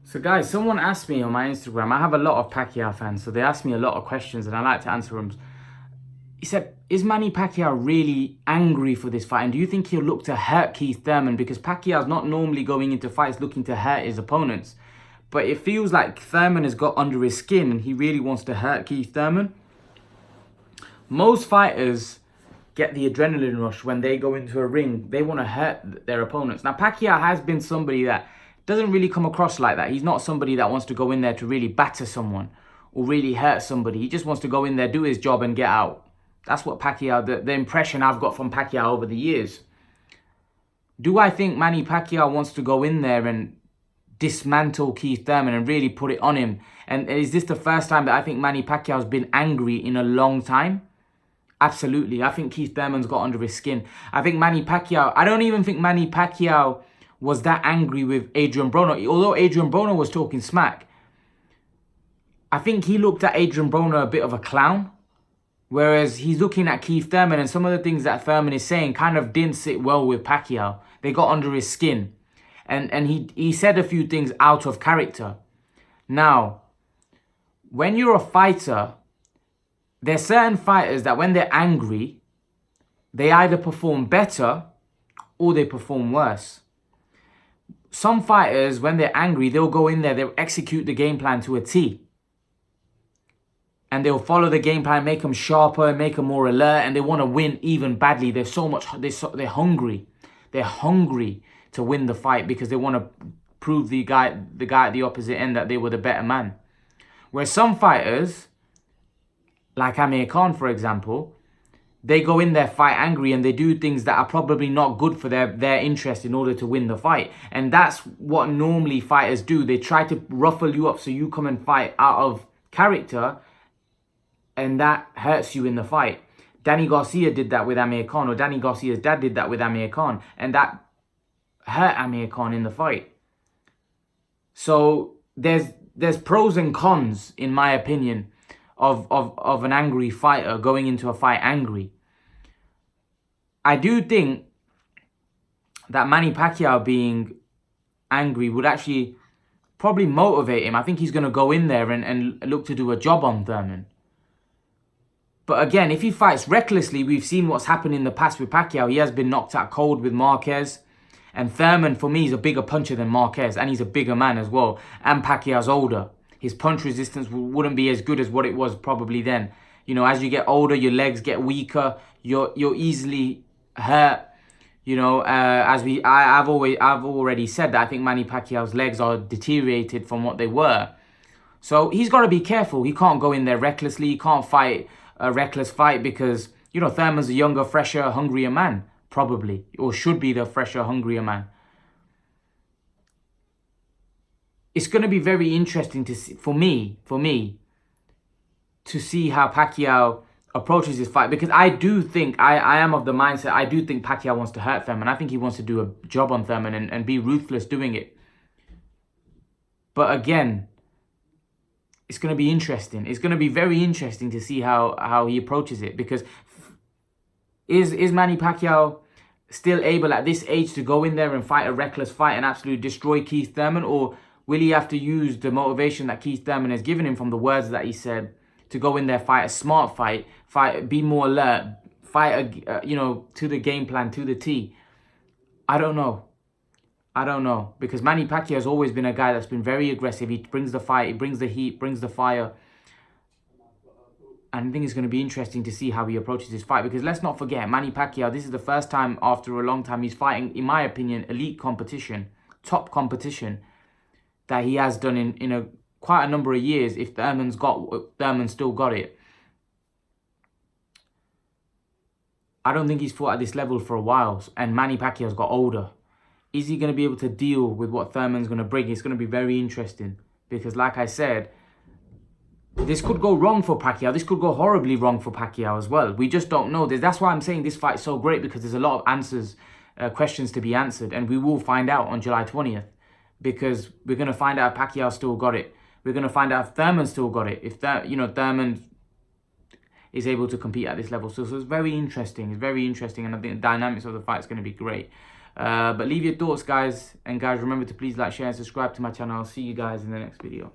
So guys, someone asked me on my Instagram, I have a lot of Pacquiao fans, so they asked me a lot of questions and I like to answer them. He said, is Manny Pacquiao really angry for this fight? And do you think he'll look to hurt Keith Thurman? Because Pacquiao's not normally going into fights looking to hurt his opponents. But it feels like Thurman has got under his skin and he really wants to hurt Keith Thurman. Most fighters get the adrenaline rush when they go into a ring. They want to hurt their opponents. Now, Pacquiao has been somebody that doesn't really come across like that. He's not somebody that wants to go in there to really batter someone or really hurt somebody. He just wants to go in there, do his job and get out. That's what Pacquiao, the impression I've got from Pacquiao over the years. Do I think Manny Pacquiao wants to go in there and dismantle Keith Thurman and really put it on him? And is this the first time that I think Manny Pacquiao's been angry in a long time? Absolutely. I think Keith Thurman's got under his skin. I don't even think Manny Pacquiao was that angry with Adrian Broner. Although Adrian Broner was talking smack, I think he looked at Adrian Broner a bit of a clown. Whereas he's looking at Keith Thurman, and some of the things that Thurman is saying kind of didn't sit well with Pacquiao. They got under his skin. And he said a few things out of character. Now, when you're a fighter, there's certain fighters that when they're angry, they either perform better or they perform worse. Some fighters, when they're angry, they'll go in there, they'll execute the game plan to a T. And they'll follow the game plan, make them sharper, make them more alert, and they want to win even badly. They're hungry. They're hungry to win the fight because they want to prove the guy at the opposite end that they were the better man. Whereas some fighters, like Amir Khan, for example, they go in there, fight angry, and they do things that are probably not good for their interest in order to win the fight. And that's what normally fighters do. They try to ruffle you up so you come and fight out of character, and that hurts you in the fight. Danny Garcia did that with Amir Khan, or Danny Garcia's dad did that with Amir Khan, and that hurt Amir Khan in the fight. So there's pros and cons, in my opinion, of an angry fighter going into a fight angry. I do think that Manny Pacquiao being angry would actually probably motivate him. I think he's going to go in there and look to do a job on Thurman. But again, if he fights recklessly, we've seen what's happened in the past with Pacquiao. He has been knocked out cold with Marquez. And Thurman, for me, is a bigger puncher than Marquez. And he's a bigger man as well. And Pacquiao's older. His punch resistance wouldn't be as good as what it was probably then. You know, as you get older, your legs get weaker. You're easily hurt. You know, I've already said that I think Manny Pacquiao's legs are deteriorated from what they were. So he's got to be careful. He can't go in there recklessly. He can't fight a reckless fight because, you know, Thurman's a younger, fresher, hungrier man, probably, or should be the fresher, hungrier man. It's going to be very interesting to see, for me, to see how Pacquiao approaches this fight, because I do think, I am of the mindset, I do think Pacquiao wants to hurt Thurman. I think he wants to do a job on Thurman and be ruthless doing it. But again, it's going to be interesting. It's going to be very interesting to see how he approaches it, because is Manny Pacquiao still able at this age to go in there and fight a reckless fight and absolutely destroy Keith Thurman, or will he have to use the motivation that Keith Thurman has given him from the words that he said to go in there, fight a smart fight, be more alert, fight to the game plan, to the T? I don't know. Because Manny Pacquiao has always been a guy that's been very aggressive. He brings the fight, he brings the heat, brings the fire. And I think it's going to be interesting to see how he approaches this fight. Because let's not forget, Manny Pacquiao, this is the first time after a long time he's fighting, in my opinion, elite competition, top competition that he has done in quite a number of years. If Thurman's still got it. I don't think he's fought at this level for a while. And Manny Pacquiao's got older. Is he going to be able to deal with what Thurman's going to bring? It's going to be very interesting. Because like I said, this could go wrong for Pacquiao. This could go horribly wrong for Pacquiao as well. We just don't know. That's why I'm saying this fight's so great, because there's a lot of questions to be answered. And we will find out on July 20th. Because we're going to find out if Pacquiao still got it. We're going to find out if Thurman still got it. If Thurman is able to compete at this level. So it's very interesting. It's very interesting. And I think the dynamics of the fight is going to be great. But leave your thoughts, guys. And guys, remember to please like, share, and subscribe to my channel. I'll see you guys in the next video.